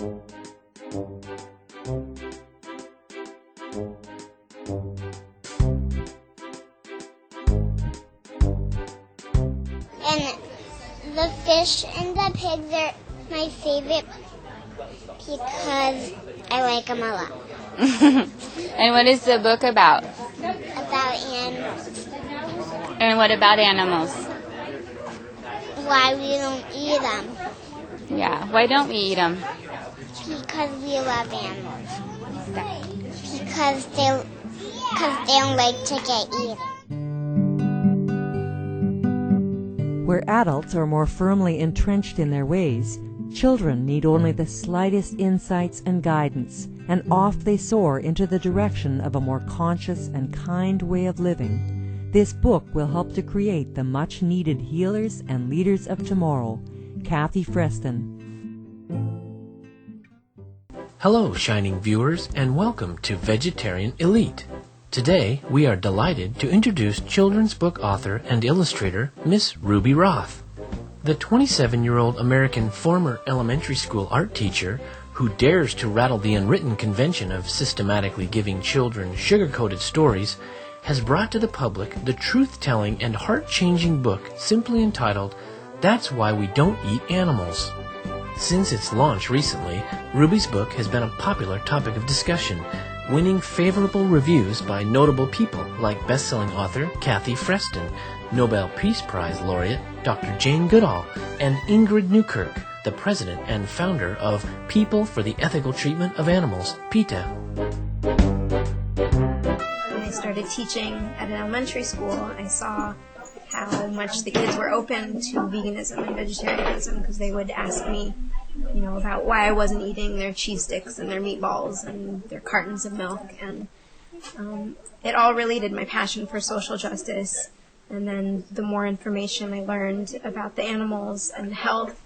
And the fish and the pigs are my favorite because I like them a lot. And what is the book about? About animals. And what about animals? Why we don't eat them. Yeah, why don't we eat them? Because we love animals. Because they don't like to get eaten. Where adults are more firmly entrenched in their ways, children need only the slightest insights and guidance, and off they soar into the direction of a more conscious and kind way of living. This book will help to create the much-needed healers and leaders of tomorrow. Kathy Freston. Hello, shining viewers, and welcome to Vegetarian Elite. Today, we are delighted to introduce children's book author and illustrator, Miss Ruby Roth. The 27-year-old American former elementary school art teacher who dares to rattle the unwritten convention of systematically giving children sugar-coated stories has brought to the public the truth-telling and heart-changing book simply entitled, That's Why We Don't Eat Animals. Since its launch recently, Ruby's book has been a popular topic of discussion, winning favorable reviews by notable people like best-selling author Kathy Freston, Nobel Peace Prize laureate Dr. Jane Goodall, and Ingrid Newkirk, the president and founder of People for the Ethical Treatment of Animals, PETA. When I started teaching at an elementary school, I saw how much the kids were open to veganism and vegetarianism because they would ask me, about why I wasn't eating their cheese sticks and their meatballs and their cartons of milk. And it all related my passion for social justice. And then the more information I learned about the animals and health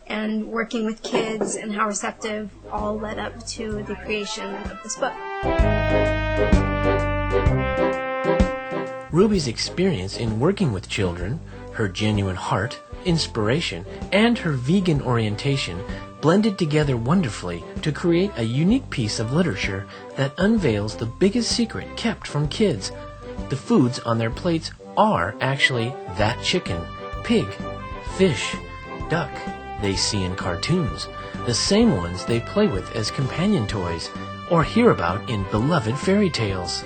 and working with kids and how receptive all led up to the creation of this book. Ruby's experience in working with children, her genuine heart, inspiration, and her vegan orientation blended together wonderfully to create a unique piece of literature that unveils the biggest secret kept from kids. The foods on their plates are actually that chicken, pig, fish, duck they see in cartoons, the same ones they play with as companion toys, or hear about in beloved fairy tales.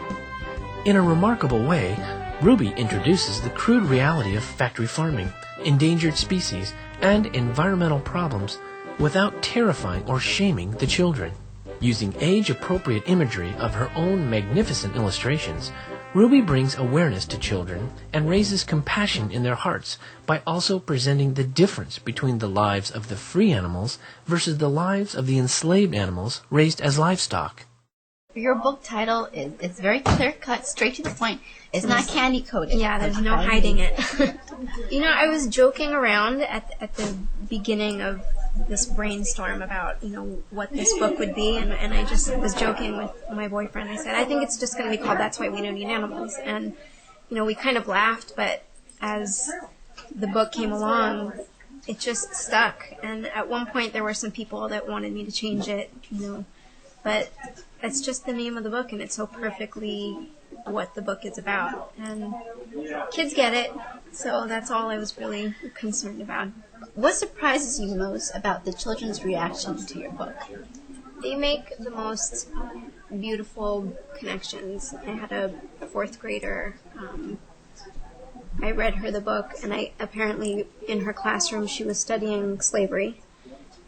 In a remarkable way, Ruby introduces the crude reality of factory farming, endangered species, and environmental problems without terrifying or shaming the children. Using age-appropriate imagery of her own magnificent illustrations, Ruby brings awareness to children and raises compassion in their hearts by also presenting the difference between the lives of the free animals versus the lives of the enslaved animals raised as livestock. Your book title is very clear-cut, straight to the point. It's not candy-coated. Yeah, there's no hiding it. I was joking around at the beginning of this brainstorm about, what this book would be, and I just was joking with my boyfriend. I said, I think it's just going to be called That's Why We Don't Eat Animals. And, we kind of laughed, but as the book came along, it just stuck. And at one point, there were some people that wanted me to change it, but it's just the name of the book, and it's so perfectly what the book is about. And kids get it, so that's all I was really concerned about. What surprises you most about the children's reaction to your book? They make the most beautiful connections. I had a fourth grader. I read her the book, and apparently in her classroom she was studying slavery,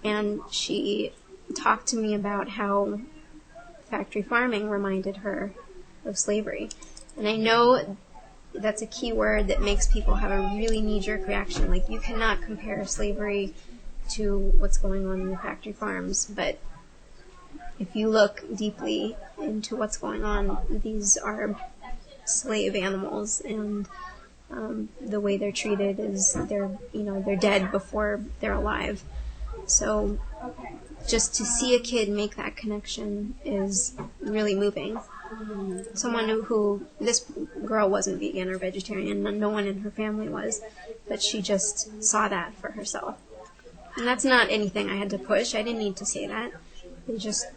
and she talked to me about how factory farming reminded her of slavery. And I know that's a key word that makes people have a really knee-jerk reaction. Like, you cannot compare slavery to what's going on in the factory farms, but if you look deeply into what's going on, these are slave animals, and the way they're treated is they're dead before they're alive. So just to see a kid make that connection is really moving. Someone who this girl wasn't vegan or vegetarian, and no one in her family was, but she just saw that for herself. And that's not anything I had to push. I didn't need to say that. They just,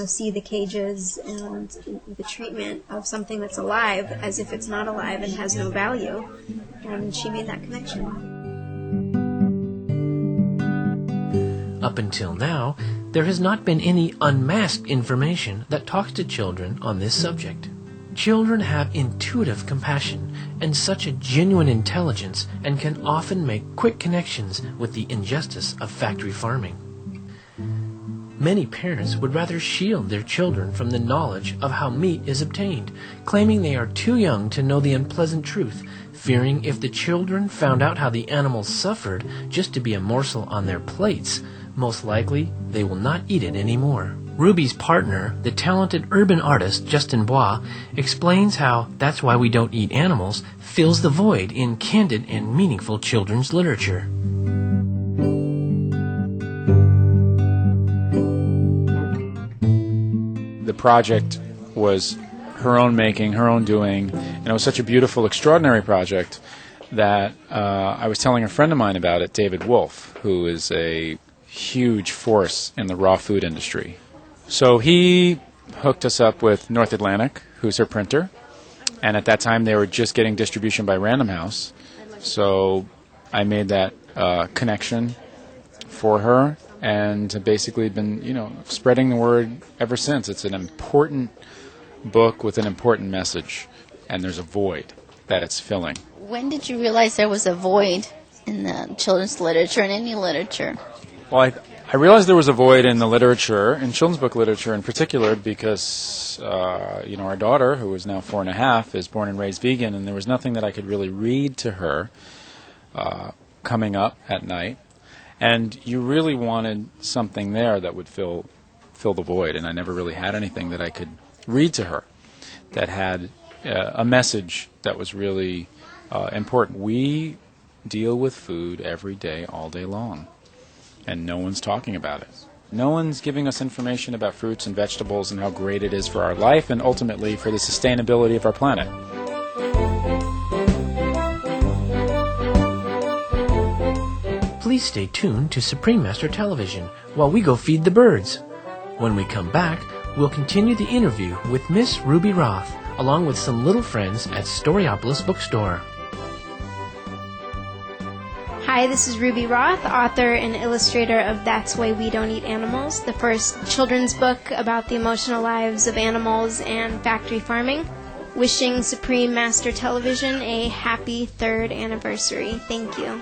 see the cages and the treatment of something that's alive as if it's not alive and has no value. And she made that connection. Up until now, there has not been any unmasked information that talks to children on this subject. Children have intuitive compassion and such a genuine intelligence and can often make quick connections with the injustice of factory farming. Many parents would rather shield their children from the knowledge of how meat is obtained, claiming they are too young to know the unpleasant truth, fearing if the children found out how the animals suffered just to be a morsel on their plates, most likely they will not eat it anymore. Ruby's partner, the talented urban artist Justin Bois, explains how That's Why We Don't Eat Animals fills the void in candid and meaningful children's literature. The project was her own making, her own doing, and it was such a beautiful, extraordinary project that I was telling a friend of mine about it, David Wolf, who is a huge force in the raw food industry. So he hooked us up with North Atlantic, who's her printer, and at that time they were just getting distribution by Random House. So I made that connection for her, and have basically been, spreading the word ever since. It's an important book with an important message, and there's a void that it's filling. When did you realize there was a void in the children's literature and any literature? Well, I realized there was a void in the literature, in children's book literature in particular, because, our daughter, who is now 4.5, is born and raised vegan, and there was nothing that I could really read to her coming up at night. And you really wanted something there that would fill the void, and I never really had anything that I could read to her that had a message that was really important. We deal with food every day, all day long, and no one's talking about it. No one's giving us information about fruits and vegetables and how great it is for our life and ultimately for the sustainability of our planet. Please stay tuned to Supreme Master Television while we go feed the birds. When we come back, we'll continue the interview with Miss Ruby Roth, along with some little friends at Storyopolis Bookstore. Hi, this is Ruby Roth, author and illustrator of That's Why We Don't Eat Animals, the first children's book about the emotional lives of animals and factory farming. Wishing Supreme Master Television a happy 3rd anniversary. Thank you.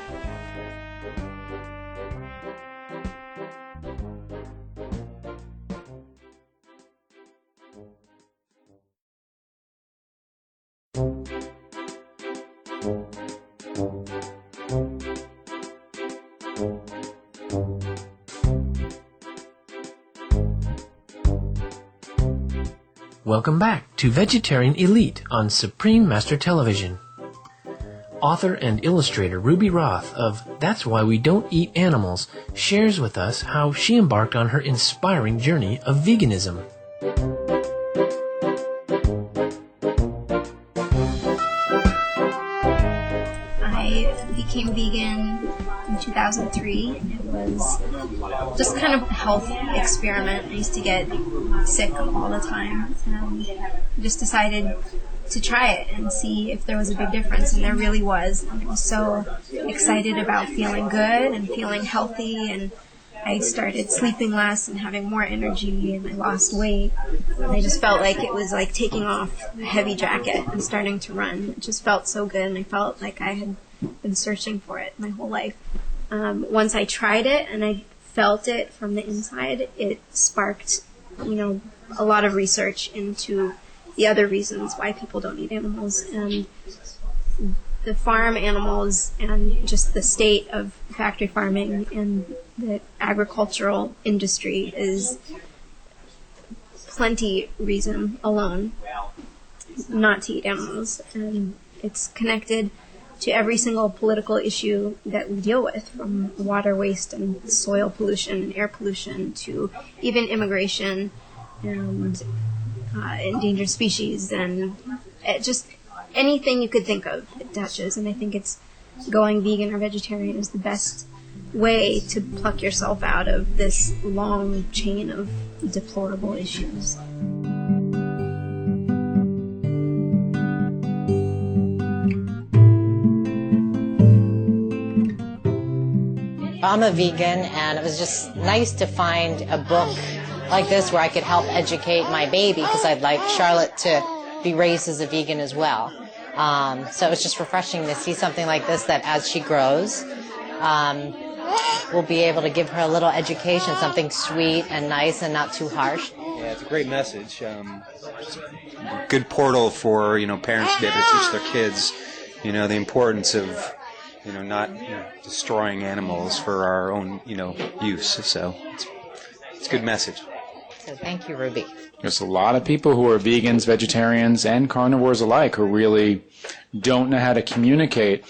Welcome back to Vegetarian Elite on Supreme Master Television. Author and illustrator Ruby Roth of That's Why We Don't Eat Animals shares with us how she embarked on her inspiring journey of veganism. I became vegan in 2003. It was just kind of a health experiment. I used to get sick all the time, and I just decided to try it and see if there was a big difference, and there really was. I was so excited about feeling good and feeling healthy, and I started sleeping less and having more energy, and I lost weight. And I just felt like it was like taking off a heavy jacket and starting to run. It just felt so good, and I felt like I had been searching for it my whole life. Once I tried it and I felt it from the inside, it sparked, a lot of research into the other reasons why people don't eat animals, and the farm animals and just the state of factory farming and the agricultural industry is plenty reason alone not to eat animals. And it's connected to every single political issue that we deal with, from water waste and soil pollution and air pollution to even immigration and endangered species, and just anything you could think of it touches. And I think going vegan or vegetarian is the best way to pluck yourself out of this long chain of deplorable issues. I'm a vegan, and it was just nice to find a book like this where I could help educate my baby, because I'd like Charlotte to be raised as a vegan as well. So it was just refreshing to see something like this that as she grows, we'll be able to give her a little education, something sweet and nice and not too harsh. Yeah, it's a great message. Good portal for, parents to be able to teach their kids, the importance of, not destroying animals for our own, use. So it's a good message. So thank you, Ruby. There's a lot of people who are vegans, vegetarians, and carnivores alike who really don't know how to communicate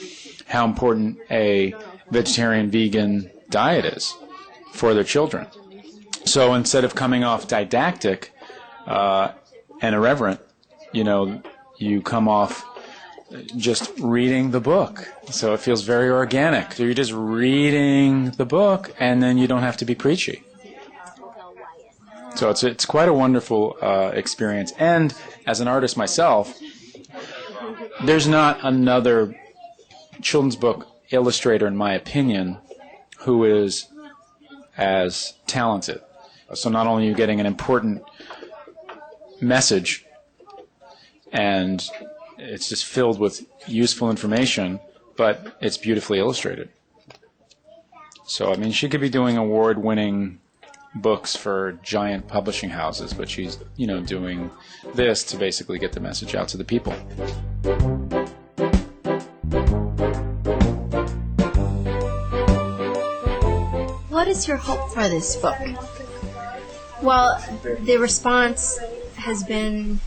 how important a vegetarian-vegan diet is for their children. So instead of coming off didactic and irreverent, you come off just reading the book. So it feels very organic. So you're just reading the book, and then you don't have to be preachy. So it's quite a wonderful experience. And as an artist myself, there's not another children's book illustrator, in my opinion, who is as talented. So not only are you getting an important message, and it's just filled with useful information, but it's beautifully illustrated. So, she could be doing award-winning books for giant publishing houses, but she's, doing this to basically get the message out to the people. What is your hope for this book? Well, the response has been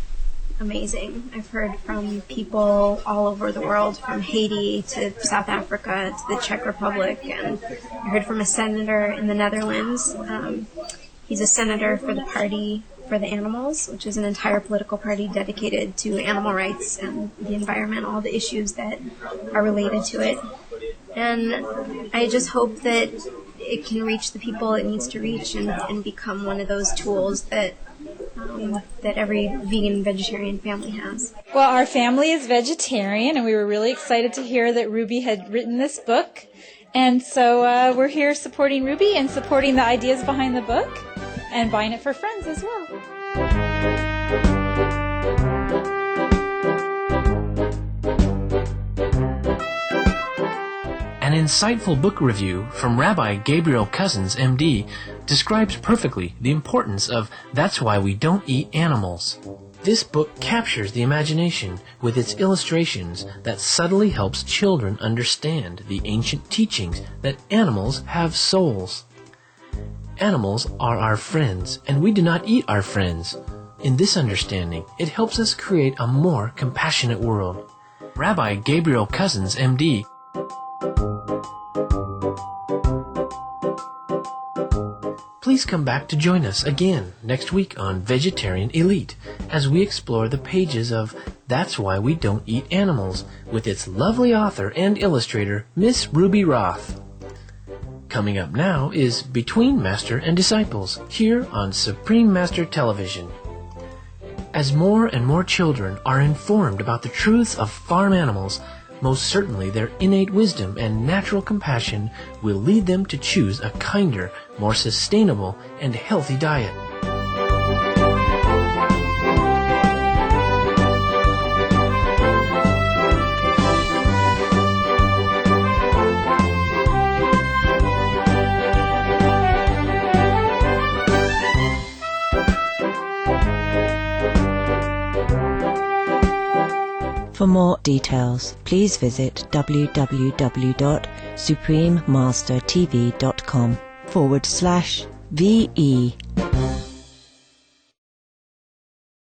amazing. I've heard from people all over the world, from Haiti to South Africa to the Czech Republic, and I heard from a senator in the Netherlands. He's a senator for the Party for the Animals, which is an entire political party dedicated to animal rights and the environment, all the issues that are related to it. And I just hope that it can reach the people it needs to reach and become one of those tools that every vegan and vegetarian family has. Well, our family is vegetarian, and we were really excited to hear that Ruby had written this book. And so we're here supporting Ruby and supporting the ideas behind the book and buying it for friends as well. An insightful book review from Rabbi Gabriel Cousins, MD, describes perfectly the importance of That's Why We Don't Eat Animals. This book captures the imagination with its illustrations that subtly helps children understand the ancient teachings that animals have souls. Animals are our friends, and we do not eat our friends. In this understanding, it helps us create a more compassionate world. Rabbi Gabriel Cousins, MD. Please come back to join us again next week on Vegetarian Elite as we explore the pages of That's Why We Don't Eat Animals with its lovely author and illustrator, Miss Ruby Roth. Coming up now is Between Master and Disciples here on Supreme Master Television. As more and more children are informed about the truths of farm animals, most certainly their innate wisdom and natural compassion will lead them to choose a kinder, more sustainable, and healthy diet. For more details, please visit www.suprememastertv.com/VE.